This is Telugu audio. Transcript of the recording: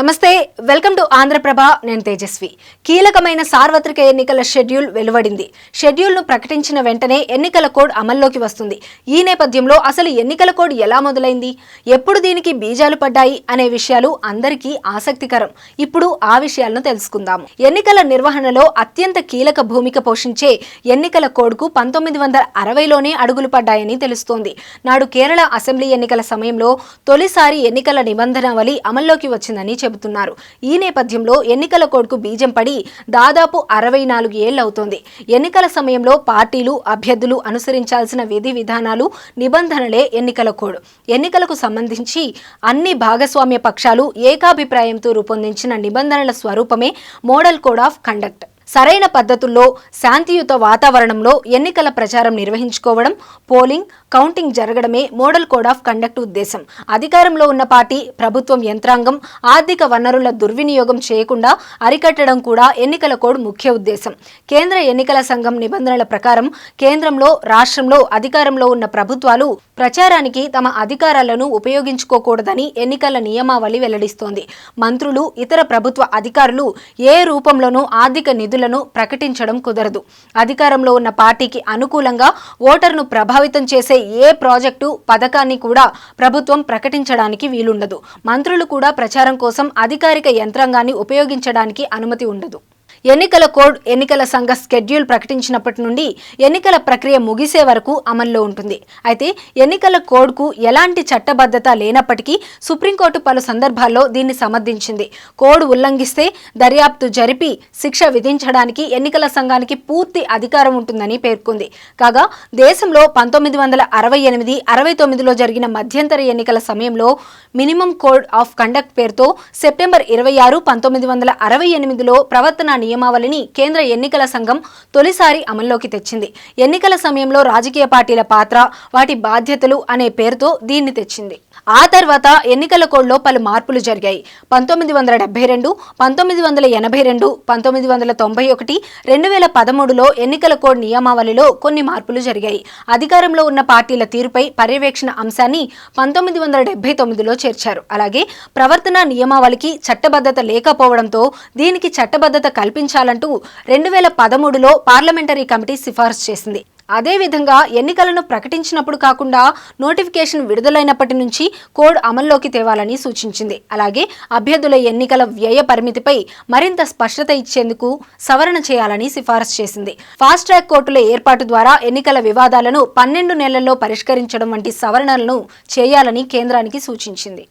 నమస్తే, వెల్కమ్ టు ఆంధ్రప్రభ. నేను తేజస్వి. కీలకమైన సార్వత్రిక ఎన్నికల షెడ్యూల్ వెలువడింది. షెడ్యూల్ను ప్రకటించిన వెంటనే ఎన్నికల కోడ్ అమల్లోకి వస్తుంది. ఈ నేపథ్యంలో అసలు ఎన్నికల కోడ్ ఎలా మొదలైంది, ఎప్పుడు దీనికి బీజాలు పడ్డాయి అనే విషయాలు అందరికీ ఆసక్తికరం. ఇప్పుడు ఆ విషయాలను తెలుసుకుందాము. ఎన్నికల నిర్వహణలో అత్యంత కీలక భూమిక పోషించే ఎన్నికల కోడ్కు 1960లోనే అడుగులు పడ్డాయని తెలుస్తోంది. నాడు కేరళ అసెంబ్లీ ఎన్నికల సమయంలో తొలిసారి ఎన్నికల నిబంధనావళి అమల్లోకి వచ్చిందని చెబుతున్నారు. ఈ నేపథ్యంలో ఎన్నికల కోడ్కు బీజం పడి దాదాపు 64 ఏళ్లు అవుతోంది. ఎన్నికల సమయంలో పార్టీలు, అభ్యర్థులు అనుసరించాల్సిన విధి విధానాలు, నిబంధనలే ఎన్నికల కోడ్. ఎన్నికలకు సంబంధించి అన్ని భాగస్వామ్య పక్షాలు ఏకాభిప్రాయంతో రూపొందించిన నిబంధనల స్వరూపమే మోడల్ కోడ్ ఆఫ్ కండక్ట్. సరైన పద్ధతుల్లో శాంతియుత వాతావరణంలో ఎన్నికల ప్రచారం నిర్వహించుకోవడం, పోలింగ్, కౌంటింగ్ జరగడమే మోడల్ కోడ్ ఆఫ్ కండక్ట్ ఉద్దేశం. అధికారంలో ఉన్న పార్టీ, ప్రభుత్వం యంత్రాంగం ఆర్థిక వనరుల దుర్వినియోగం చేయకుండా అరికట్టడం కూడా ఎన్నికల కోడ్ ముఖ్య ఉద్దేశం. కేంద్ర ఎన్నికల సంఘం నిబంధనల ప్రకారం కేంద్రంలో, రాష్ట్రంలో అధికారంలో ఉన్న ప్రభుత్వాలు ప్రచారానికి తమ అధికారాలను ఉపయోగించుకోకూడదని ఎన్నికల నియమావళి వెల్లడిస్తోంది. మంత్రులు, ఇతర ప్రభుత్వ అధికారులు ఏ రూపంలోనూ ఆర్థిక నిధులను ప్రకటించడం కుదరదు. అధికారంలో ఉన్న పార్టీకి అనుకూలంగా ఓటర్ను ప్రభావితం చేసే ఏ ప్రాజెక్టు, పథకాన్ని కూడా ప్రభుత్వం ప్రకటించడానికి వీలుండదు. మంత్రులు కూడా ప్రచారం కోసం అధికారిక యంత్రాంగాన్ని ఉపయోగించడానికి అనుమతి ఉండదు. ఎన్నికల కోడ్ ఎన్నికల సంఘ షెడ్యూల్ ప్రకటించినప్పటి నుండి ఎన్నికల ప్రక్రియ ముగిసే వరకు అమల్లో ఉంటుంది. అయితే ఎన్నికల కోడ్కు ఎలాంటి చట్టబద్ధత లేనప్పటికీ సుప్రీంకోర్టు పలు సందర్భాల్లో దీన్ని సమర్థించింది. కోడ్ ఉల్లంఘిస్తే దర్యాప్తు జరిపి శిక్ష విధించడానికి ఎన్నికల సంఘానికి పూర్తి అధికారం ఉంటుందని పేర్కొంది. కాగా దేశంలో 1968, 69లో జరిగిన మధ్యంతర ఎన్నికల సమయంలో మినిమం కోడ్ ఆఫ్ కండక్ట్ పేరుతో సెప్టెంబర్ 26, 1968లో ప్రవర్తన నియమావళిని కేంద్ర ఎన్నికల సంఘం తొలిసారి అమల్లోకి తెచ్చింది. ఎన్నికల సమయంలో రాజకీయ పార్టీల పాత్ర, వాటి బాధ్యతలు అనే పేరుతో దీన్ని తెచ్చింది. ఆ తర్వాత ఎన్నికల కోడ్లో పలు మార్పులు జరిగాయి. 1972, 1982, 1991, 2013లో ఎన్నికల కోడ్ నియమావళిలో కొన్ని మార్పులు జరిగాయి. అధికారంలో ఉన్న పార్టీల తీరుపై పర్యవేక్షణ అంశాన్ని 1979లో చేర్చారు. అలాగే ప్రవర్తన నియమావళికి చట్టబద్ధత లేకపోవడంతో దీనికి చట్టబద్ధత కల్పించాలంటూ 2013లో పార్లమెంటరీ కమిటీ సిఫార్సు చేసింది. అదేవిధంగా ఎన్నికలను ప్రకటించినప్పుడు కాకుండా నోటిఫికేషన్ విడుదలైనప్పటి నుంచి కోడ్ అమల్లోకి తేవాలని సూచించింది. అలాగే అభ్యర్థుల ఎన్నికల వ్యయ పరిమితిపై మరింత స్పష్టత ఇచ్చేందుకు సవరణ చేయాలని సిఫారసు చేసింది. ఫాస్ట్ ట్రాక్ కోర్టుల ఏర్పాటు ద్వారా ఎన్నికల వివాదాలను 12 నెలల్లో పరిష్కరించడం వంటి సవరణలను చేయాలని కేంద్రానికి సూచించింది.